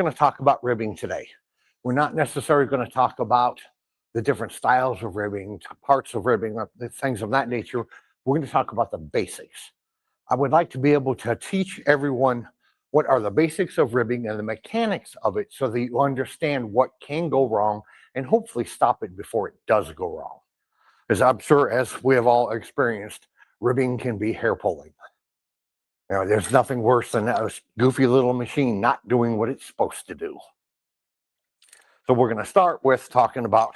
going to talk about ribbing today. We're not necessarily going to talk about the different styles of ribbing, parts of ribbing, things of that nature. We're going to talk about the basics. I would like to be able to teach everyone what are the basics of ribbing and the mechanics of it so that you understand what can go wrong and hopefully stop it before it does go wrong. As I'm sure, as we have all experienced, ribbing can be hair pulling. You know, there's nothing worse than a goofy little machine not doing what it's supposed to do. So we're going to start with talking about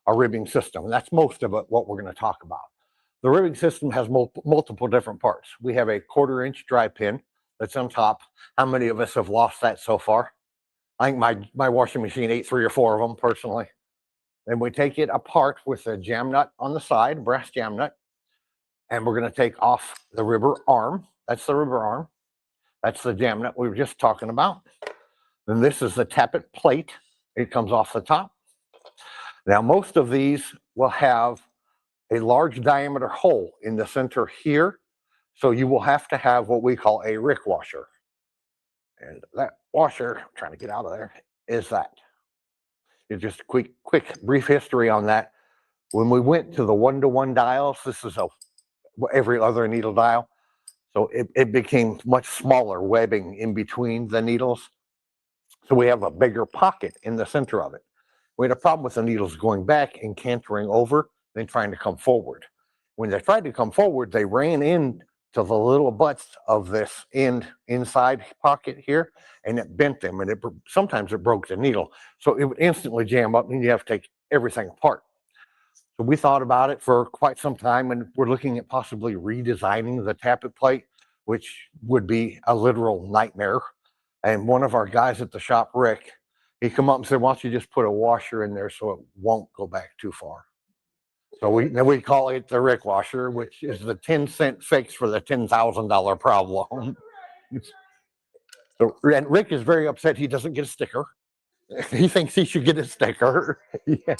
a ribbing system. And that's most of it, what we're going to talk about. The ribbing system has multiple different parts. We have a 1/4-inch drive pin that's on top. How many of us have lost that so far? I think my washing machine ate 3 or 4 of them personally. Then we take it apart with a jam nut on the side, brass jam nut, and we're going to take off the rubber arm. That's the rubber arm. That's the jam nut we were just talking about. Then this is the tappet plate. It comes off the top. Now, most of these will have a large diameter hole in the center here. So you will have to have what we call a rick washer. And that washer, I'm trying to get out of there, is that. It's just a quick brief history on that. When we went to the 1-to-1 dials, this is every other needle dial. So it became much smaller webbing in between the needles. So we have a bigger pocket in the center of it. We had a problem with the needles going back and cantering over, then trying to come forward. When they tried to come forward, they ran into the little butts of this inside pocket here, and it bent them, and sometimes it broke the needle. So it would instantly jam up, and you have to take everything apart. So we thought about it for quite some time, and we're looking at possibly redesigning the tappet plate, which would be a literal nightmare. And one of our guys at the shop, Rick, he come up and said, why don't you just put a washer in there so it won't go back too far? So we call it the Rick washer, which is the 10-cent fix for the $10,000 problem. So, and Rick is very upset he doesn't get a sticker. He thinks he should get a sticker. Yeah.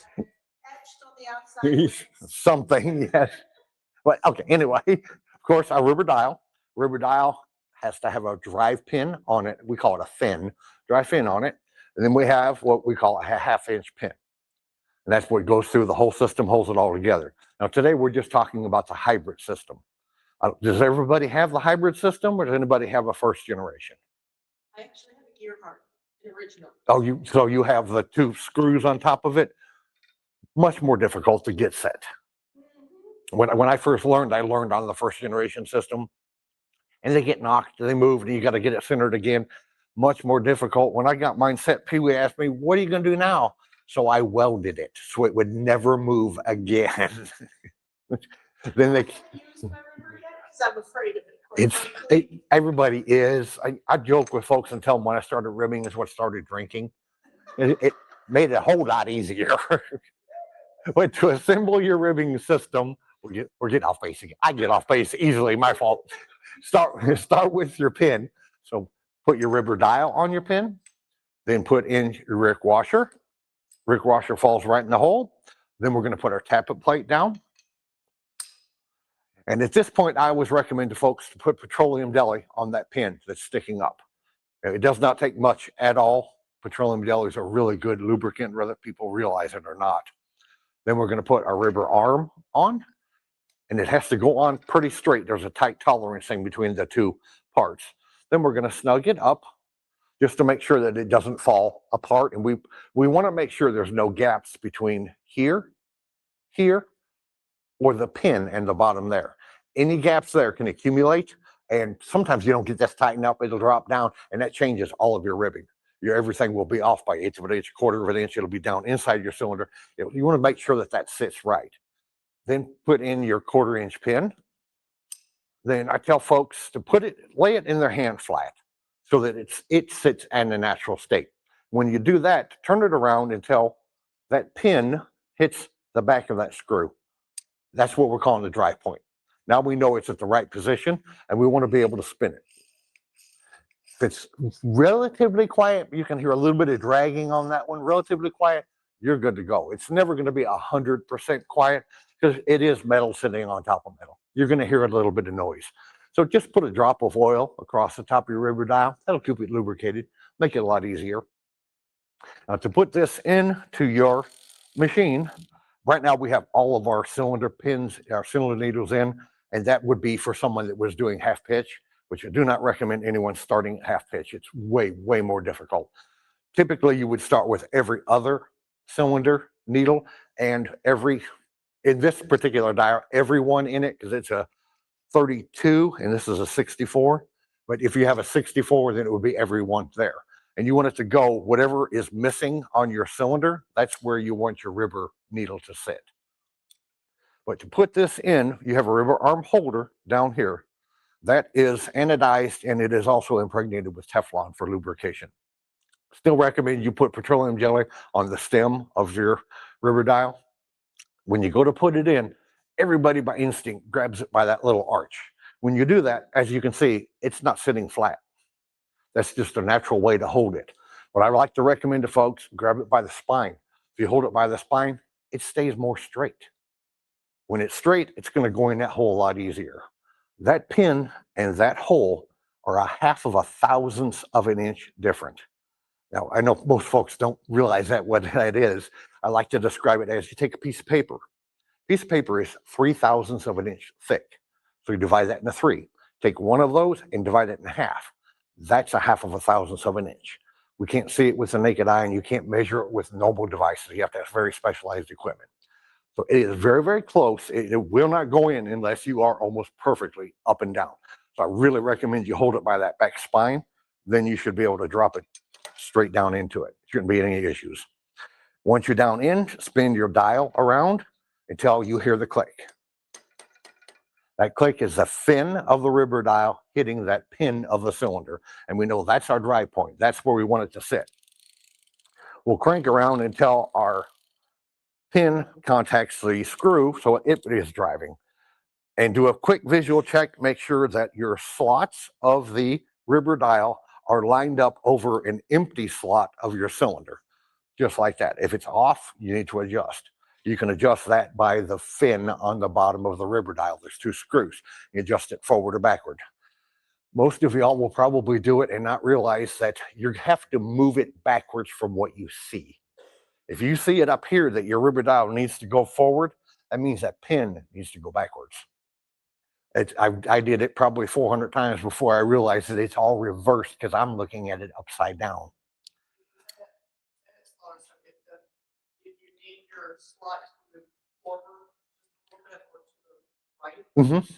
Something, yes. But okay, anyway, of course, our rubber dial. Rubber dial has to have a drive pin on it. We call it a fin, drive fin on it. And then we have what we call a 1/2-inch pin. And that's what goes through the whole system, holds it all together. Now, today we're just talking about the hybrid system. Does everybody have the hybrid system, or does anybody have a first generation? I actually have a gear heart, the original. Oh, so you have the 2 screws on top of it? Much more difficult to get set. When I first learned, I learned on the first generation system, and they get knocked, they move, and you got to get it centered again. Much more difficult. When I got mine set, Pee-wee asked me, what are you going to do now? So I welded it so it would never move again. Then they. I'm afraid of it. Everybody is. I joke with folks and tell them when I started ribbing is what started drinking. It made it a whole lot easier. But to assemble your ribbing system, we're getting off base again. I get off base easily, my fault. Start with your pin. So put your rubber dial on your pin, then put in your Rick washer. Rick washer falls right in the hole. Then we're going to put our tappet plate down. And at this point, I always recommend to folks to put petroleum jelly on that pin that's sticking up. It does not take much at all. Petroleum jelly is a really good lubricant, whether people realize it or not. Then we're going to put our rubber arm on, and it has to go on pretty straight. There's a tight tolerance thing between the 2 parts. Then we're going to snug it up just to make sure that it doesn't fall apart. And we want to make sure there's no gaps between here, or the pin and the bottom there. Any gaps there can accumulate, and sometimes you don't get this tightened up, it'll drop down, and that changes all of your ribbing. Everything will be off by 1/8 of an inch, 1/4 of an inch. It'll be down inside your cylinder. You want to make sure that sits right. Then put in your 1/4-inch pin. Then I tell folks to lay it in their hand flat so that it sits in a natural state. When you do that, turn it around until that pin hits the back of that screw. That's what we're calling the drive point. Now we know it's at the right position, and we want to be able to spin it. If it's relatively quiet, you can hear a little bit of dragging on that one, relatively quiet, you're good to go. It's never going to be 100% quiet because it is metal sitting on top of metal. You're going to hear a little bit of noise. So just put a drop of oil across the top of your rubber dial. That'll keep it lubricated, make it a lot easier. Now to put this into your machine, right now we have all of our cylinder pins, our cylinder needles in, and that would be for someone that was doing half pitch, which I do not recommend anyone starting at half pitch. It's way, way more difficult. Typically you would start with every other cylinder needle, and in this particular dial, every one in it, because it's a 32 and this is a 64. But if you have a 64, then it would be every one there. And you want it to go, whatever is missing on your cylinder, that's where you want your rubber needle to sit. But to put this in, you have a rubber arm holder down here. That is anodized, and it is also impregnated with Teflon for lubrication. Still recommend you put petroleum jelly on the stem of your rubber dial. When you go to put it in, everybody by instinct grabs it by that little arch. When you do that, as you can see, it's not sitting flat. That's just a natural way to hold it. What I like to recommend to folks, grab it by the spine. If you hold it by the spine, it stays more straight. When it's straight, it's going to go in that hole a lot easier. That pin and that hole are a 1/1000th of an inch different. Now, I know most folks don't realize what that is. I like to describe it as you take a piece of paper. A piece of paper is 3/1000ths of an inch thick. So you divide that into 3. Take one of those and divide it in half. That's a 1/1000th of an inch. We can't see it with the naked eye, and you can't measure it with normal devices. You have to have very specialized equipment. So it is very, very close. It will not go in unless you are almost perfectly up and down. So I really recommend you hold it by that back spine. Then you should be able to drop it straight down into it. Shouldn't be any issues. Once you're down in, spin your dial around until you hear the click. That click is the fin of the rubber dial hitting that pin of the cylinder. And we know that's our drive point. That's where we want it to sit. We'll crank around until our pin contacts the screw so it is driving. And do a quick visual check. Make sure that your slots of the rubber dial are lined up over an empty slot of your cylinder. Just like that. If it's off, you need to adjust. You can adjust that by the fin on the bottom of the rubber dial. There's 2 screws. You adjust it forward or backward. Most of y'all will probably do it and not realize that you have to move it backwards from what you see. If you see it up here that your rubber dial needs to go forward, that means that pin needs to go backwards. I did it probably 400 times before I realized that it's all reversed because I'm looking at it upside down. Slot to the forward a little bit or to the right. Mm-hmm.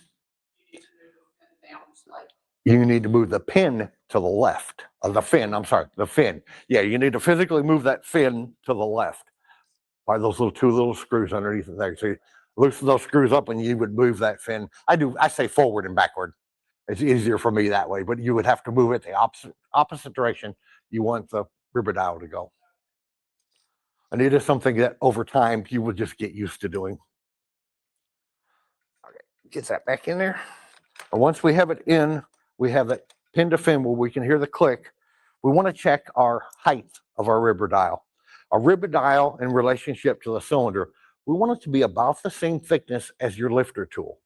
You need to move the pin down slightly. You need to move the pin to the left of the fin. I'm sorry, the fin. Yeah, you need to physically move that fin to the left by those 2 little screws underneath it there. So you loosen those screws up and you would move that fin. I say forward and backward. It's easier for me that way, but you would have to move it the opposite direction you want the rubber dial to go. And it is something that over time you will just get used to doing. Okay, get that back in there. And once we have it in, we have it pin to fin where we can hear the click. We want to check our height of our rubber dial. Our rubber dial in relationship to the cylinder, we want it to be about the same thickness as your lifter tool.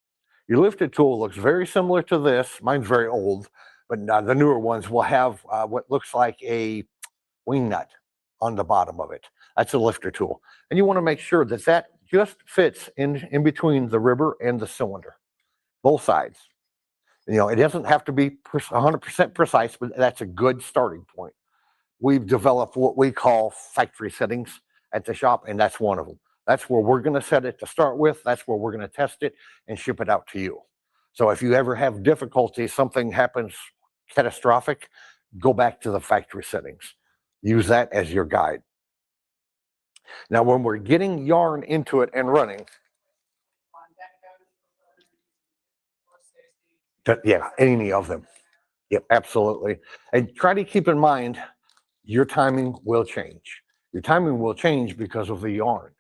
Your lifter tool looks very similar to this. Mine's very old, but the newer ones will have what looks like a wing nut on the bottom of it. That's a lifter tool. And you want to make sure that that just fits in between the rubber and the cylinder, both sides. You know, it doesn't have to be 100% precise, but that's a good starting point. We've developed what we call factory settings at the shop, and that's one of them. That's where we're going to set it to start with. That's where we're going to test it and ship it out to you. So if you ever have difficulty, something happens catastrophic, go back to the factory settings. Use that as your guide. Now, when we're getting yarn into it and running, yeah, any of them. Yep, absolutely. And try to keep in mind, your timing will change. Your timing will change because of the yarn.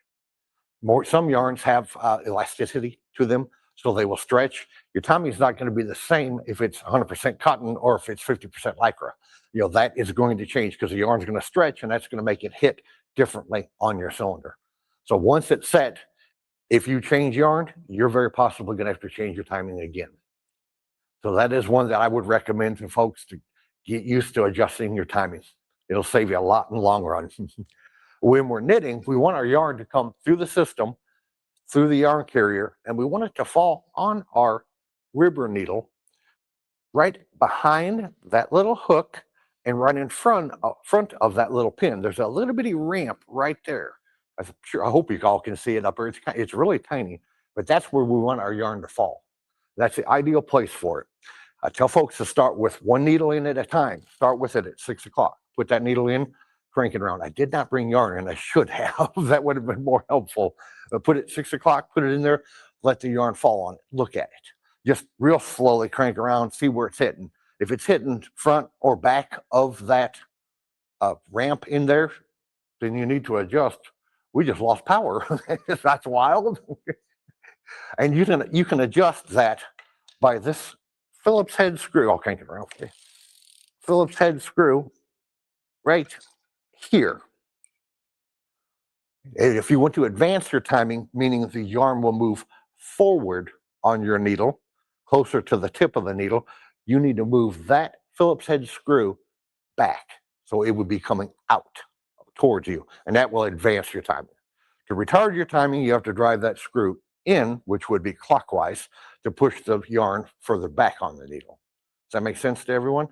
Some yarns have elasticity to them, so they will stretch. Your timing is not going to be the same if it's 100% cotton or if it's 50% lycra. You know, that is going to change because the yarn is going to stretch, and that's going to make it hit differently on your cylinder. So once it's set, if you change yarn, you're very possibly going to have to change your timing again. So that is one that I would recommend to folks to get used to adjusting your timing. It'll save you a lot in the long run. When we're knitting, we want our yarn to come through the system, through the yarn carrier, and we want it to fall on our ribber needle right behind that little hook and right in front of that little pin. There's a little bitty ramp right there. I'm sure, I hope you all can see it up there. It's really tiny, but that's where we want our yarn to fall. That's the ideal place for it. I tell folks to start with one needle in at a time. Start with it at 6 o'clock. Put that needle in, crank it around. I did not bring yarn, and I should have. That would have been more helpful. But put it at 6 o'clock, put it in there, let the yarn fall on it. Look at it. Just real slowly crank around, see where it's hitting. If it's hitting front or back of that ramp in there, then you need to adjust. We just lost power. That's wild. And you can adjust that by this Phillips head screw. I'll crank it around. Okay. Phillips head screw right here. If you want to advance your timing, meaning the yarn will move forward on your needle, closer to the tip of the needle, you need to move that Phillips head screw back. So it would be coming out towards you, and that will advance your timing. To retard your timing, you have to drive that screw in, which would be clockwise, to push the yarn further back on the needle. Does that make sense to everyone?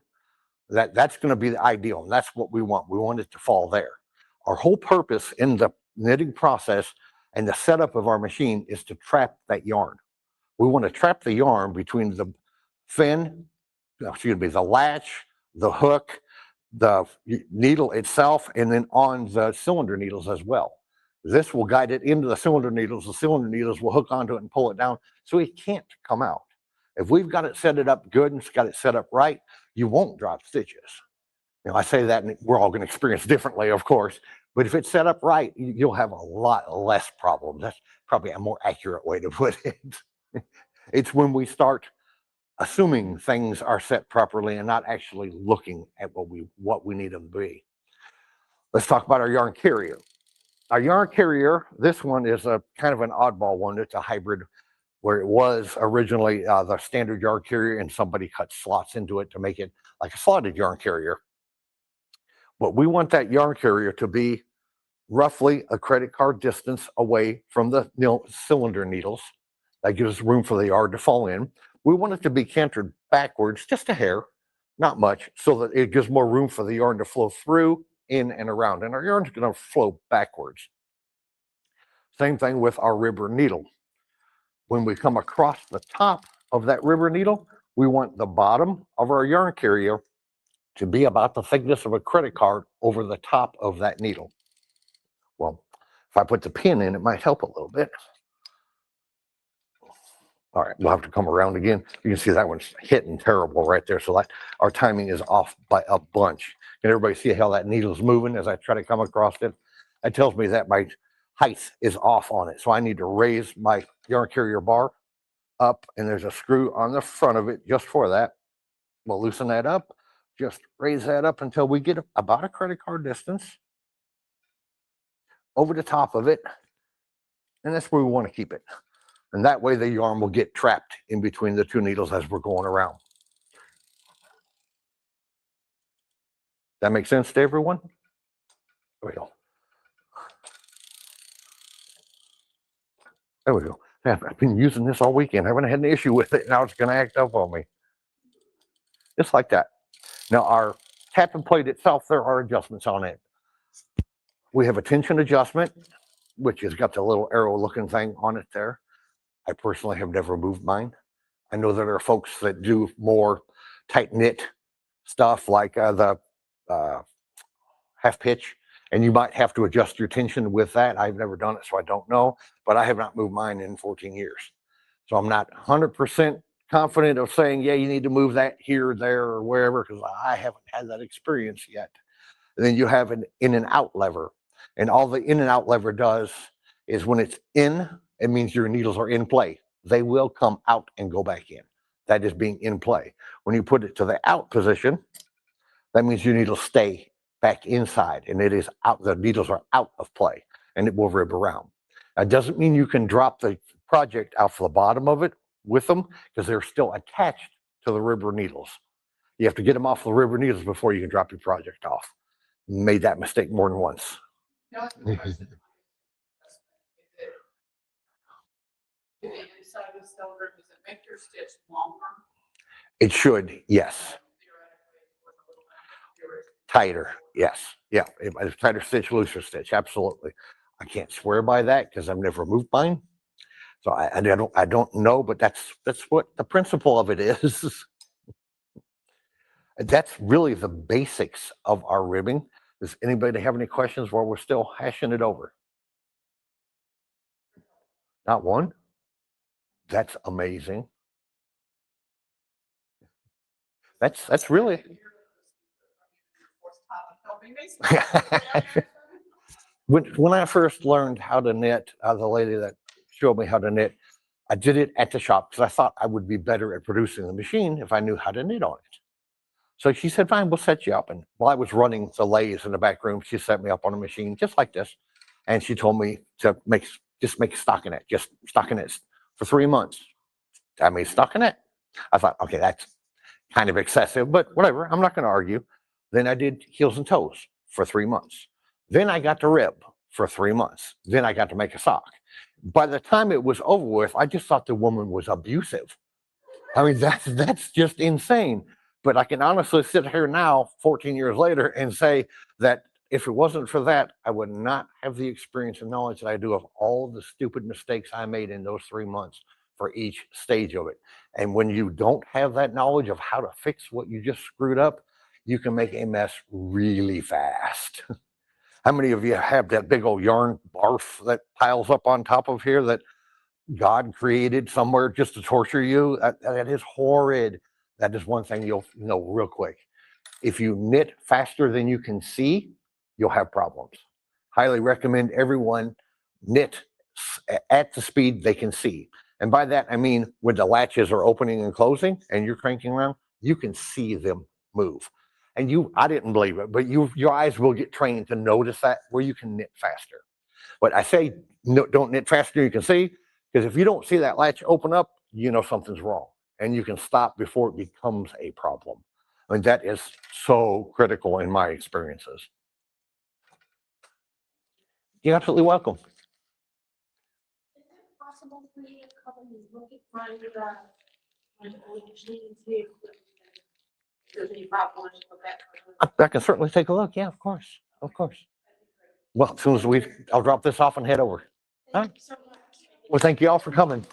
That's going to be the ideal, and that's what we want. We want it to fall there. Our whole purpose in the knitting process and the setup of our machine is to trap that yarn. We want to trap the yarn between the fin, the latch, the hook, the needle itself, and then on the cylinder needles as well. This will guide it into the cylinder needles. The cylinder needles will hook onto it and pull it down so it can't come out. If we've got it set it up good and got it set up right, you won't drop stitches. You know, I say that, and we're all going to experience differently, of course, but if it's set up right, you'll have a lot less problems. That's probably a more accurate way to put it. It's when we start assuming things are set properly and not actually looking at what we need them to be. Let's talk about our yarn carrier. Our yarn carrier, this one is a kind of an oddball one. It's a hybrid where it was originally the standard yarn carrier, and somebody cut slots into it to make it like a slotted yarn carrier. But we want that yarn carrier to be roughly a credit card distance away from the cylinder needles. That gives room for the yarn to fall in. We want it to be canted backwards, just a hair, not much, so that it gives more room for the yarn to flow through, in, and around. And our yarn's going to flow backwards. Same thing with our ribber needle. When we come across the top of that ribber needle, we want the bottom of our yarn carrier to be about the thickness of a credit card over the top of that needle. Well, if I put the pin in, it might help a little bit. All right, we'll have to come around again. You can see that one's hitting terrible right there. So that our timing is off by a bunch. Can everybody see how that needle's moving as I try to come across it? That tells me that my height is off on it. So I need to raise my yarn carrier bar up, and there's a screw on the front of it just for that. We'll loosen that up, just raise that up until we get about a credit card distance over the top of it. And that's where we want to keep it. And that way the yarn will get trapped in between the two needles as we're going around. That makes sense to everyone? There we go. There we go. I've been using this all weekend. I haven't had an issue with it. Now it's going to act up on me. Just like that. Now our tap and plate itself, there are adjustments on it. We have a tension adjustment, which has got the little arrow looking thing on it there. I personally have never moved mine. I know there are folks that do more tight knit stuff like the half pitch, and you might have to adjust your tension with that. I've never done it, so I don't know, but I have not moved mine in 14 years. So I'm not 100% confident of saying, yeah, you need to move that here, there, or wherever, because I haven't had that experience yet. And then you have an in and out lever. And all the in and out lever does is when it's in, it means your needles are in play. They will come out and go back in. That is being in play. When you put it to the out position, that means your needles stay back inside, and it is out. The needles are out of play, and it will rib around. That doesn't mean you can drop the project off the bottom of it with them, because they're still attached to the ribber needles. You have to get them off the ribber needles before you can drop your project off. made that mistake more than once. The only question if the inside of the cylinder, does it make your stitch longer? It should, yes. Theoretically, with a little bit Tighter, yes. Yeah, it's tighter stitch, looser stitch, absolutely. I can't swear by that because I've never moved mine. So I don't know, but that's what the principle of it is. That's really the basics of our ribbing. Does anybody have any questions while we're still hashing it over? Not one? That's amazing. That's really when I first learned how to knit, the lady that showed me how to knit, I did it at the shop because I thought I would be better at producing the machine if I knew how to knit on it. So she said, fine, we'll set you up. And while I was running the lathes in the back room, she set me up on a machine just like this. And she told me to just make stockinette, just stockinette for 3 months. I made stockinette. I thought, okay, that's kind of excessive, but whatever, I'm not going to argue. Then I did heels and toes for 3 months. Then I got to rib for 3 months. Then I got to make a sock. By the time it was over with, I just thought the woman was abusive. I mean, that's just insane. But I can honestly sit here now, 14 years later, and say that if it wasn't for that, I would not have the experience and knowledge that I do of all the stupid mistakes I made in those 3 months for each stage of it. And when you don't have that knowledge of how to fix what you just screwed up, you can make a mess really fast. How many of you have that big old yarn barf that piles up on top of here that God created somewhere just to torture you? That is horrid. That is one thing you'll know real quick. If you knit faster than you can see, you'll have problems. Highly recommend everyone knit at the speed they can see. And by that, I mean when the latches are opening and closing and you're cranking around, you can see them move. And I didn't believe it, but your eyes will get trained to notice that where you can knit faster. But I say no, don't knit faster than you can see, because if you don't see that latch open up, you know something's wrong. And you can stop before it becomes a problem. I mean, that is so critical in my experiences. You're absolutely welcome. Is it possible for you to come and look at my old machine and see if there's any problems with that? I can certainly take a look. Yeah, of course. Of course. Well, as soon as I'll drop this off and head over. Thank you so much. Well, thank you all for coming.